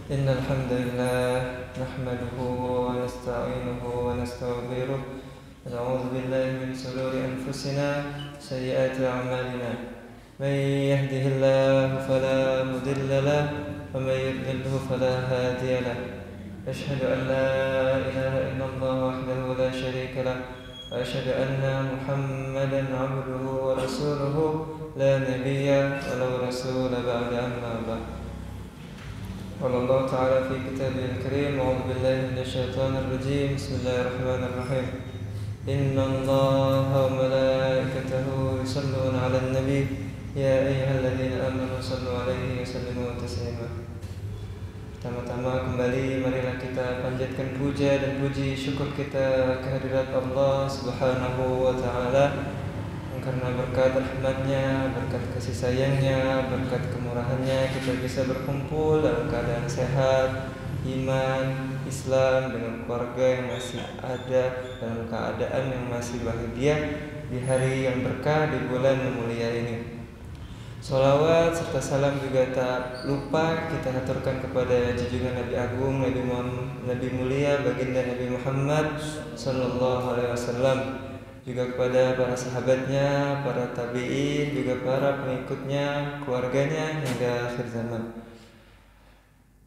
إن الحمد لله نحمده ونستعينه ونستغفره ونعوذ بالله من شرور أنفسنا سيئات أعمالنا من يهده الله فلا مضل له ومن يضلله فلا هادي له أشهد أن لا إله إلا الله وحده لا شريك له وأشهد أن محمدا عبده ورسوله لا نبي ولا رسول بعد أما بعد. قال الله تعالى في كتابه الكريم أعوذ بالله من الشيطان الرجيم بسم الله الرحمن الرحيم إن الله وملائكته يصلون على النبي يا أيها الذين آمنوا صلوا عليه وسلموا تسليما. Pertama-tama kembali marilah kita panjatkan puja dan puji syukur kita kehadirat Allah Subhanahu wa taala, karena berkat rahmatnya, berkat kasih sayangnya, berkat kemurahannya kita bisa berkumpul dalam keadaan sehat, iman, Islam, dengan keluarga yang masih ada, dalam keadaan yang masih bahagia di hari yang berkah, di bulan yang mulia ini. Sholawat serta salam juga tak lupa kita haturkan kepada junjungan Nabi Agung, Nabi mulia baginda Nabi Muhammad sallallahu alaihi wasallam, juga kepada para sahabatnya, para tabi'in, juga para pengikutnya, keluarganya hingga akhir zaman.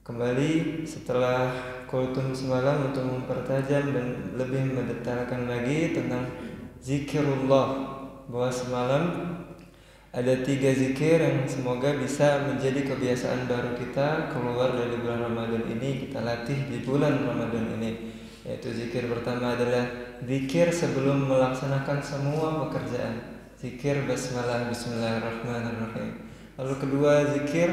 Kembali setelah kultum semalam untuk mempertajam dan lebih mendetailkan lagi tentang zikirullah, bahwa semalam ada 3 zikir yang semoga bisa menjadi kebiasaan baru kita keluar dari bulan Ramadan ini, kita latih di bulan Ramadan ini. Yaitu zikir pertama adalah zikir sebelum melaksanakan semua pekerjaan, zikir basmalah, bismillahirrahmanirrahim. Lalu kedua, zikir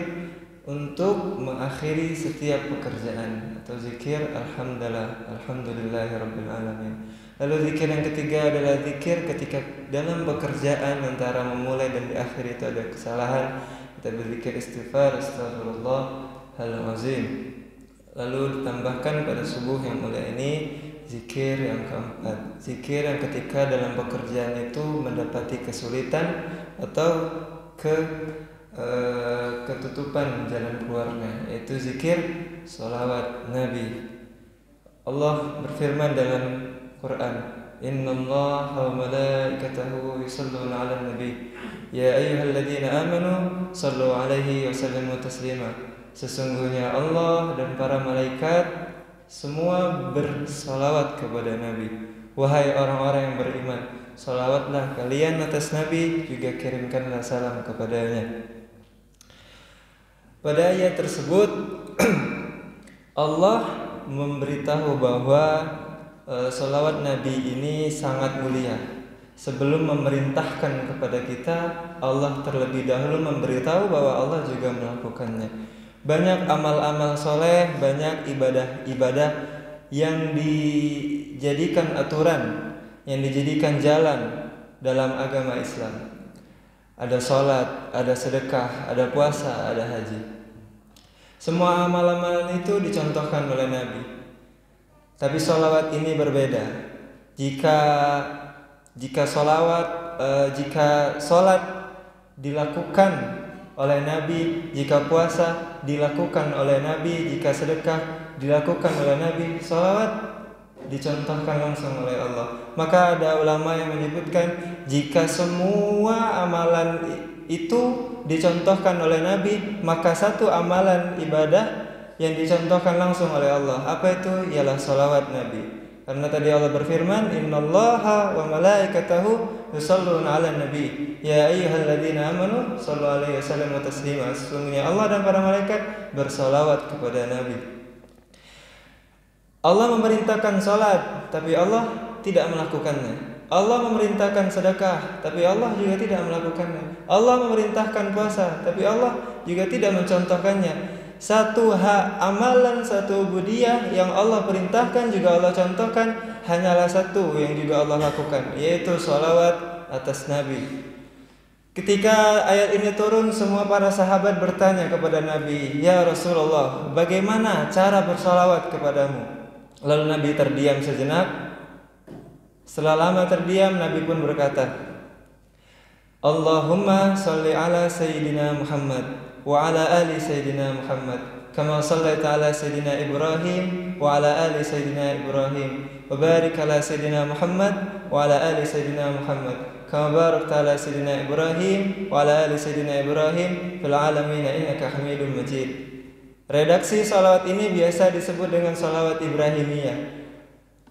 untuk mengakhiri setiap pekerjaan, atau zikir alhamdulillahirabbil alamin. Lalu zikir yang ketiga adalah zikir ketika dalam pekerjaan antara memulai dan di akhir itu ada kesalahan, kita berzikir istighfar, astaghfirullahalazim. Lalu ditambahkan pada subuh yang mulia ini zikir yang keempat, zikir yang ketika dalam pekerjaan itu mendapati kesulitan atau ketutupan jalan keluarnya, yaitu zikir sholawat Nabi. Allah berfirman dalam Quran, innallaha wa malaikatahu yusholluna 'alan nabi ya ayyuhalladzina amanu shallu 'alaihi wa sallimu taslima. Sesungguhnya Allah dan para malaikat semua bersalawat kepada Nabi. Wahai orang-orang yang beriman, salawatlah kalian atas Nabi, juga kirimkanlah salam kepadanya. Pada ayat tersebut Allah memberitahu bahwa salawat Nabi ini sangat mulia. Sebelum memerintahkan kepada kita, Allah terlebih dahulu memberitahu bahwa Allah juga melakukannya. Banyak amal-amal soleh, banyak ibadah-ibadah yang dijadikan aturan, yang dijadikan jalan dalam agama Islam. Ada sholat, ada sedekah, ada puasa, ada haji. Semua amal-amalan itu dicontohkan oleh Nabi. Tapi sholawat ini berbeda. Jika sholat dilakukan oleh Nabi, jika puasa dilakukan oleh Nabi, jika sedekah dilakukan oleh Nabi, sholawat dicontohkan langsung oleh Allah. Maka ada ulama yang menyebutkan jika semua amalan itu dicontohkan oleh Nabi, maka satu amalan ibadah yang dicontohkan langsung oleh Allah. Apa itu? Ialah salawat Nabi. Karena tadi Allah berfirman, innallaha wa malaikatahu yusholluna 'alan nabi ya ayyuhalladzina amanu shallu 'alaihi wasallimu taslima. Sesungguhnya Allah dan para malaikat bersalawat kepada Nabi. Allah memerintahkan salat, tapi Allah tidak melakukannya. Allah memerintahkan sedekah, tapi Allah juga tidak melakukannya. Allah memerintahkan puasa, tapi Allah juga tidak mencontohkannya. Satu amalan, satu ubudiyah yang Allah perintahkan juga Allah contohkan, hanyalah satu yang juga Allah lakukan, yaitu sholawat atas Nabi. Ketika ayat ini turun, semua para sahabat bertanya kepada Nabi, ya Rasulullah, bagaimana cara bersholawat kepadamu? Lalu Nabi terdiam sejenak. Setelah lama terdiam, Nabi pun berkata, Allahumma sholli ala Sayyidina Muhammad wa ala ali Sayyidina Muhammad كما صليت على سيدنا إبراهيم وعلى آل سيدنا إبراهيم وبارك على سيدنا محمد وعلى آل سيدنا محمد كما باركت على سيدنا إبراهيم وعلى آل سيدنا إبراهيم في العالمين إنك حميد مجيد. Redaksi salawat ini biasa disebut dengan salawat Ibrahimiyah.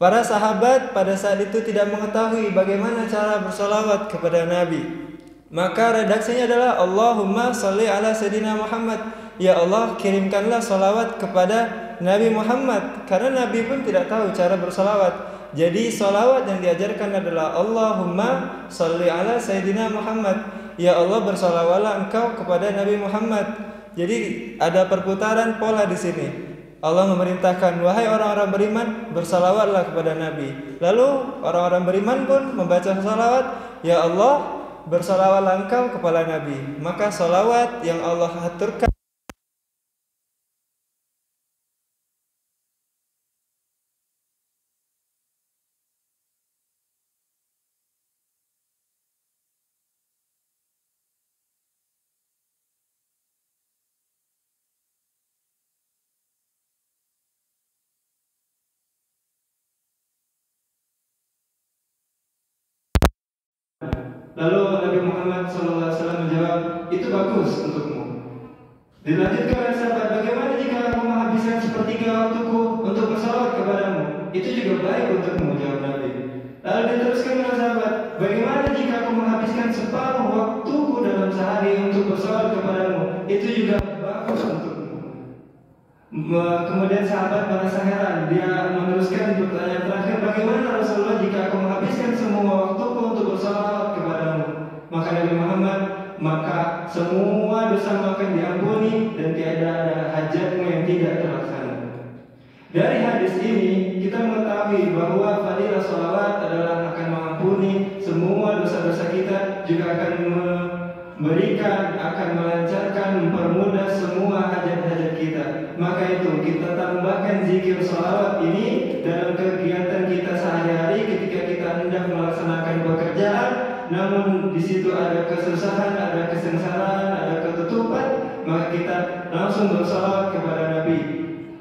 Para sahabat pada saat itu tidak mengetahui bagaimana cara bersalawat kepada Nabi. Maka redaksinya adalah Allahumma sholli ala Sayyidina Muhammad. Ya Allah, kirimkanlah salawat kepada Nabi Muhammad. Karena Nabi pun tidak tahu cara bersalawat. Jadi salawat yang diajarkan adalah Allahumma sholli ala Sayyidina Muhammad. Ya Allah, bersalawatlah engkau kepada Nabi Muhammad. Jadi ada perputaran pola di sini. Allah memerintahkan, wahai orang-orang beriman, bersalawatlah kepada Nabi. Lalu orang-orang beriman pun membaca salawat, ya Allah, bersalawatlah engkau kepada Nabi. Maka salawat yang Allah aturkan Lalu Nabi Muhammad SAW menjawab, itu bagus untukmu. Dilanjutkan oleh sahabat, bagaimana jika aku menghabiskan sepertiga waktuku untuk bersalawat kepadamu? Itu juga baik untukmu, jawab Nabi. Lalu diteruskan oleh sahabat, bagaimana jika aku menghabiskan separuh waktuku dalam sehari untuk bersalawat kepadamu? Itu juga bagus untukmu. Kemudian sahabat merasa heran. Dia meneruskan pertanyaan terakhir, bagaimana Rasulullah jika aku menghabiskan semua waktuku untuk bersalawat kepadamu? Maka Nabi Muhammad, maka semua dosamu akan diampuni dan tiada ada hajatmu yang tidak terlaksana. Dari hadis ini kita mengetahui bahwa fadilah salawat adalah akan mengampuni semua dosa-dosa kita, juga akan memberikan, akan melancarkan, mempermudah semua hajat-hajat kita. Maka itu kita tambahkan zikir salawat ini dalam kegiatan kita sehari-hari ketika kita hendak melaksanakan pekerjaan, namun di situ ada kesusahan, ada kesengsaraan, ada ketutupan, maka kita langsung bersalawat kepada Nabi.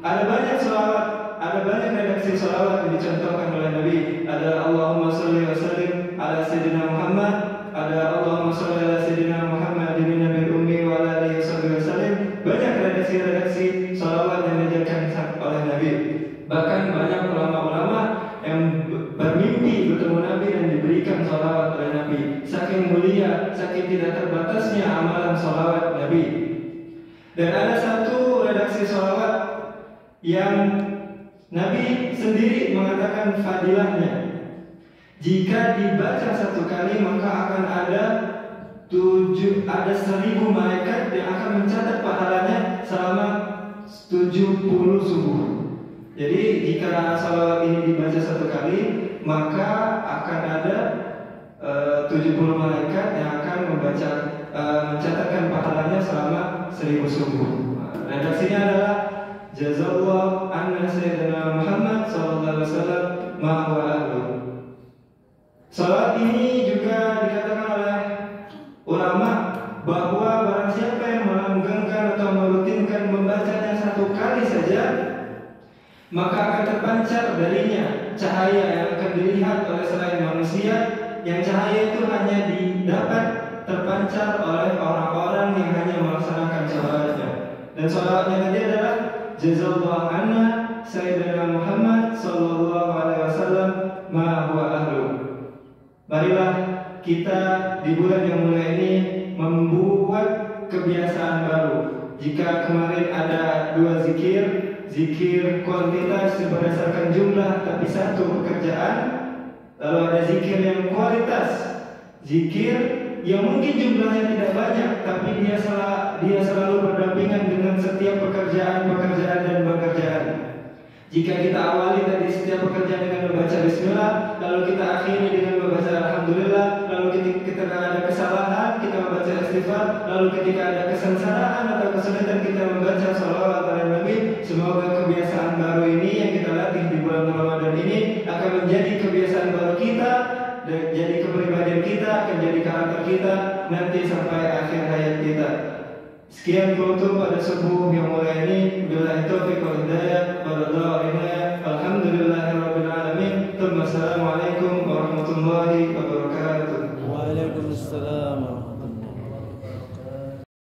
Ada banyak salawat, ada banyak redaksi salawat yang dicontohkan oleh Nabi. Ada Allahumma sholli wa sallim ala Sayyidina Muhammad, ada Allahumma sholli ala Sayyidina Muhammad bin Nabi Ummi wa ala alihi wa sallim. Banyak redaksi-redaksi salawat yang diajarkan oleh Nabi. Bahkan banyak ulama-ulama yang bermimpi bertemu Nabi dan diberikan salawat oleh Nabi. Saking mulia, saking tidak terbatasnya amalan salawat Nabi. Dan ada satu redaksi salawat yang Nabi sendiri mengatakan fadilahnya. Jika dibaca satu kali maka akan ada 1.000 malaikat yang akan mencatat pahalanya selama 70 subuh. Jadi jika salawat ini dibaca satu kali maka akan ada 70 malaikat yang akan mencatatkan pahalanya selama 1000 subuh. Redaksinya adalah Jazallahu anna Sayyidina Muhammad sallallahu alaihi wasallam ma huwa ahlu. Salawat ini juga dikatakan oleh ulama bahwa barang siapa yang melanggengkan atau merutinkan membacanya satu kali saja, maka akan terpancar darinya cahaya yang akan dilihat oleh selain manusia, yang cahaya itu hanya didapat terpancar oleh orang-orang yang hanya melaksanakan salawatnya. Dan salawatnya tadi adalah Jazallahu anna Sayyidina Muhammad sallallahu alaihi wasallam ma huwa ahlu. Marilah kita di bulan yang mulia ini membuat kebiasaan baru. Jika kemarin ada 2 zikir kuantitas berdasarkan jumlah tapi satu pekerjaan, lalu ada zikir yang kualitas, zikir yang mungkin jumlahnya tidak banyak tapi dia selalu berdampingan dengan setiap pekerjaan dan pekerjaan. Jika kita awali tadi setiap pekerjaan dengan membaca bismillah, lalu kita akhiri dengan membaca alhamdulillah, lalu ketika ada kesalahan kita membaca istighfar, lalu ketika ada kesengsaraan atau kesulitan kita membaca salawat pada Nabi. Semoga kebiasaan baru ini yang kita latih di bulan Ramadan ini akan menjadi kebiasaan baru kita, dan jadi kepribadian kita, akan jadi karakter kita nanti sampai akhir hayat kita. Sekian kultum pada subuh yang mulia ini. Billahi taufiq wal hidayah. Alhamdulillahirabbil alamin. Assalamualaikum warahmatullahi wabarakatuh.